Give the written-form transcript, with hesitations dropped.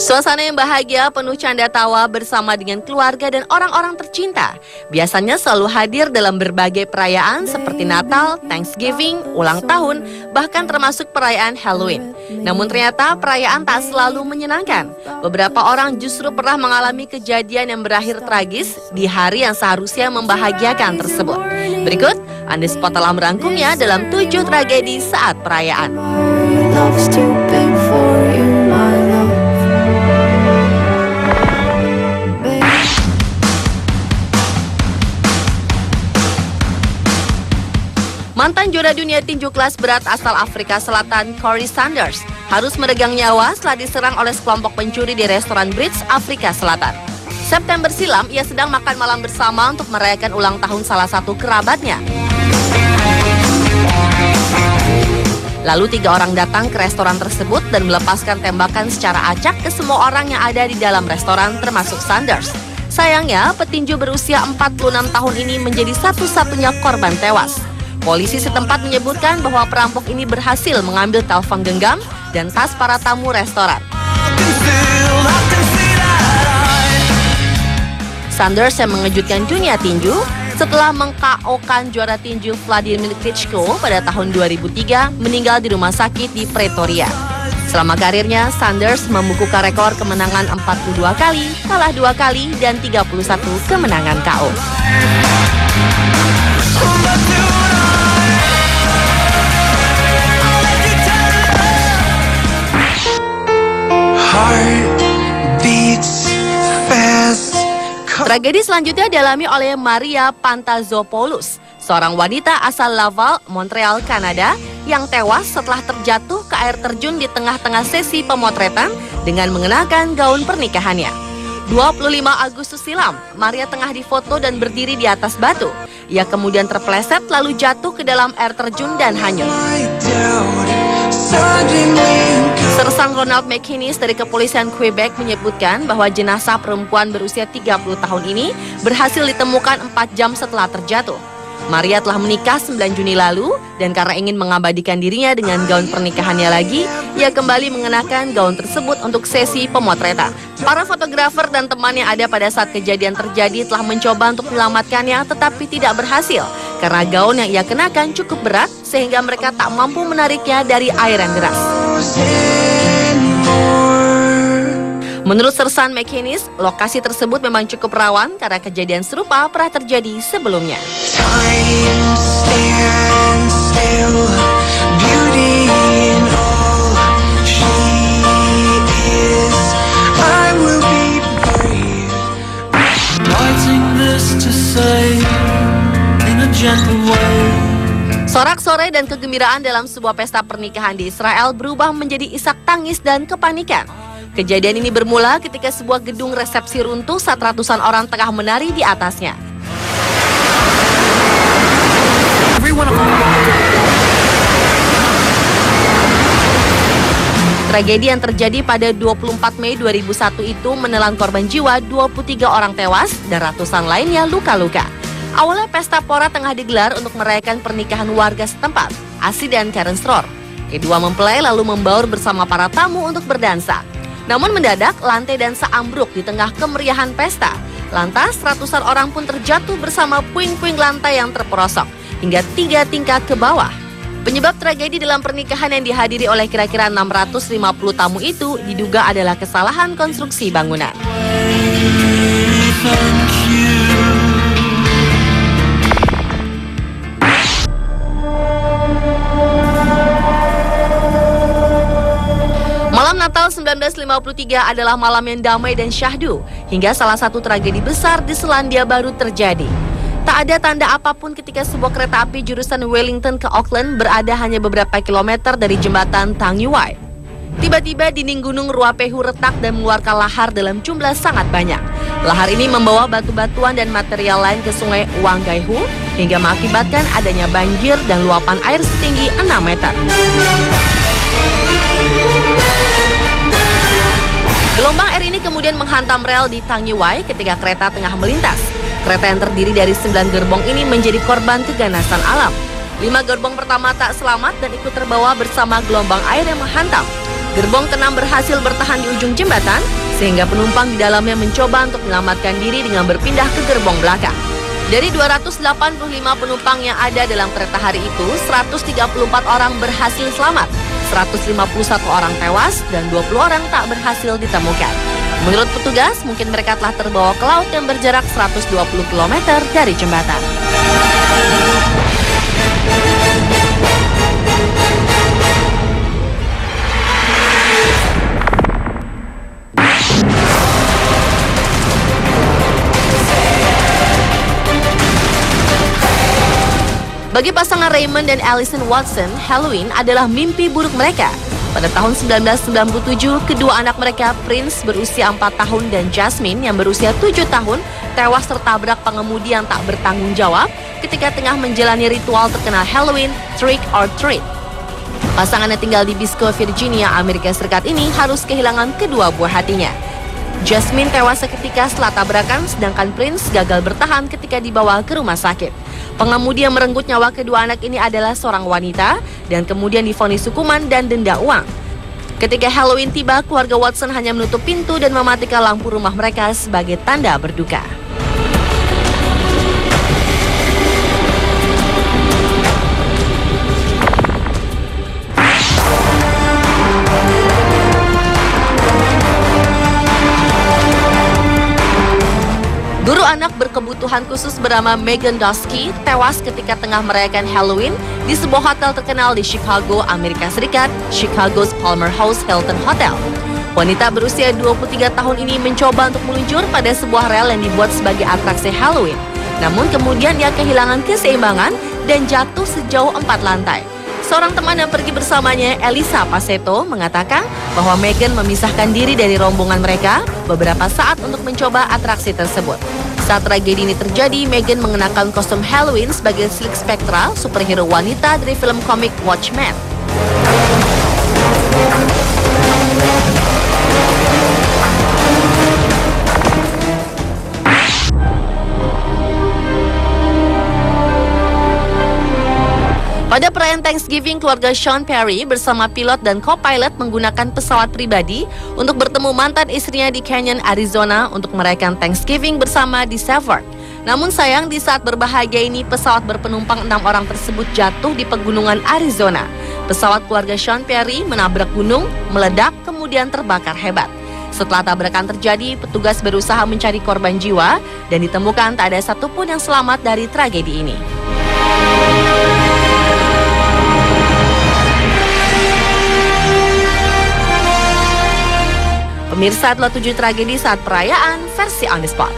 Suasana yang bahagia penuh canda tawa bersama dengan keluarga dan orang-orang tercinta. Biasanya selalu hadir dalam berbagai perayaan seperti Natal, Thanksgiving, ulang tahun, bahkan termasuk perayaan Halloween. Namun ternyata perayaan tak selalu menyenangkan. Beberapa orang justru pernah mengalami kejadian yang berakhir tragis di hari yang seharusnya membahagiakan tersebut. Berikut, Anda Spot telah merangkumnya dalam 7 tragedi saat perayaan. Mantan juara dunia tinju kelas berat asal Afrika Selatan, Corey Sanders, harus meregang nyawa setelah diserang oleh sekelompok pencuri di restoran Brits, Afrika Selatan. September silam, ia sedang makan malam bersama untuk merayakan ulang tahun salah satu kerabatnya. Lalu 3 orang datang ke restoran tersebut dan melepaskan tembakan secara acak ke semua orang yang ada di dalam restoran, termasuk Sanders. Sayangnya, petinju berusia 46 tahun ini menjadi satu-satunya korban tewas. Polisi setempat menyebutkan bahwa perampok ini berhasil mengambil telepon genggam dan tas para tamu restoran. Sanders yang mengejutkan dunia tinju setelah meng-KO-kan juara tinju Vladimir Klitschko pada tahun 2003 meninggal di rumah sakit di Pretoria. Selama karirnya, Sanders membukukan rekor kemenangan 42 kali, kalah 2 kali, dan 31 kemenangan KO. Tragedi selanjutnya dialami oleh Maria Pantazopoulos, seorang wanita asal Laval, Montreal, Kanada, yang tewas setelah terjatuh ke air terjun di tengah-tengah sesi pemotretan dengan mengenakan gaun pernikahannya. 25 Agustus silam, Maria tengah difoto dan berdiri di atas batu. Ia kemudian terpeleset lalu jatuh ke dalam air terjun dan hanyut. Sersan Ronald McInnes dari kepolisian Quebec menyebutkan bahwa jenazah perempuan berusia 30 tahun ini berhasil ditemukan 4 jam setelah terjatuh. Maria telah menikah 9 Juni lalu dan karena ingin mengabadikan dirinya dengan gaun pernikahannya lagi, ia kembali mengenakan gaun tersebut untuk sesi pemotretan. Para fotografer dan teman yang ada pada saat kejadian terjadi telah mencoba untuk menyelamatkannya tetapi tidak berhasil karena gaun yang ia kenakan cukup berat sehingga mereka tak mampu menariknya dari air yang deras. Menurut Sersan McInnes, lokasi tersebut memang cukup rawan karena kejadian serupa pernah terjadi sebelumnya. Sorak-sorai dan kegembiraan dalam sebuah pesta pernikahan di Israel berubah menjadi isak tangis dan kepanikan. Kejadian ini bermula ketika sebuah gedung resepsi runtuh saat ratusan orang tengah menari di atasnya. Tragedi yang terjadi pada 24 Mei 2001 itu menelan korban jiwa 23 orang tewas dan ratusan lainnya luka-luka. Awalnya pesta pora tengah digelar untuk merayakan pernikahan warga setempat, Asi dan Karen Stror. Kedua mempelai lalu membaur bersama para tamu untuk berdansa. Namun mendadak lantai dansa ambruk di tengah kemeriahan pesta. Lantas ratusan orang pun terjatuh bersama puing-puing lantai yang terperosok hingga 3 tingkat ke bawah. Penyebab tragedi dalam pernikahan yang dihadiri oleh kira-kira 650 tamu itu diduga adalah kesalahan konstruksi bangunan. Malam Natal 1953 adalah malam yang damai dan syahdu, hingga salah satu tragedi besar di Selandia Baru terjadi. Tak ada tanda apapun ketika sebuah kereta api jurusan Wellington ke Auckland berada hanya beberapa kilometer dari jembatan Tangiwai. Tiba-tiba dinding gunung Ruapehu retak dan mengeluarkan lahar dalam jumlah sangat banyak. Lahar ini membawa batu-batuan dan material lain ke sungai Wangaihu, hingga mengakibatkan adanya banjir dan luapan air setinggi 6 meter. Gelombang air ini kemudian menghantam rel di Tangiwai ketika kereta tengah melintas. Kereta yang terdiri dari 9 gerbong ini menjadi korban keganasan alam. 5 gerbong pertama tak selamat dan ikut terbawa bersama gelombang air yang menghantam. Gerbong ke-6 berhasil bertahan di ujung jembatan, sehingga penumpang di dalamnya mencoba untuk menyelamatkan diri dengan berpindah ke gerbong belakang. Dari 285 penumpang yang ada dalam kereta hari itu, 134 orang berhasil selamat, 151 orang tewas, dan 20 orang tak berhasil ditemukan. Menurut petugas, mungkin mereka telah terbawa ke laut yang berjarak 120 km dari jembatan. Bagi pasangan Raymond dan Allison Watson, Halloween adalah mimpi buruk mereka. Pada tahun 1997, kedua anak mereka, Prince berusia 4 tahun dan Jasmine yang berusia 7 tahun, tewas tertabrak pengemudi yang tak bertanggung jawab ketika tengah menjalani ritual terkenal Halloween, Trick or Treat. Pasangan yang tinggal di Bisco, Virginia, Amerika Serikat ini harus kehilangan kedua buah hatinya. Jasmine tewas seketika setelah tabrakan, sedangkan Prince gagal bertahan ketika dibawa ke rumah sakit. Pengemudi yang merenggut nyawa kedua anak ini adalah seorang wanita dan kemudian divonis hukuman dan denda uang. Ketika Halloween tiba, keluarga Watson hanya menutup pintu dan mematikan lampu rumah mereka sebagai tanda berduka. Guru anak berkebutuhan khusus bernama Megan Dusky tewas ketika tengah merayakan Halloween di sebuah hotel terkenal di Chicago, Amerika Serikat, Chicago's Palmer House Hilton Hotel. Wanita berusia 23 tahun ini mencoba untuk meluncur pada sebuah rel yang dibuat sebagai atraksi Halloween. Namun kemudian ia kehilangan keseimbangan dan jatuh sejauh 4 lantai. Seorang teman yang pergi bersamanya, Elisa Paceto, mengatakan bahwa Megan memisahkan diri dari rombongan mereka beberapa saat untuk mencoba atraksi tersebut. Saat tragedi ini terjadi, Megan mengenakan kostum Halloween sebagai Slick Spectra, superhero wanita dari film komik Watchmen. Pada perayaan Thanksgiving, keluarga Sean Perry bersama pilot dan co-pilot menggunakan pesawat pribadi untuk bertemu mantan istrinya di Canyon, Arizona untuk merayakan Thanksgiving bersama di Savard. Namun sayang, di saat berbahagia ini, pesawat berpenumpang 6 orang tersebut jatuh di pegunungan Arizona. Pesawat keluarga Sean Perry menabrak gunung, meledak, kemudian terbakar hebat. Setelah tabrakan terjadi, petugas berusaha mencari korban jiwa dan ditemukan tak ada satupun yang selamat dari tragedi ini. Pemirsa, telah 7 tragedi saat perayaan versi On The Spot.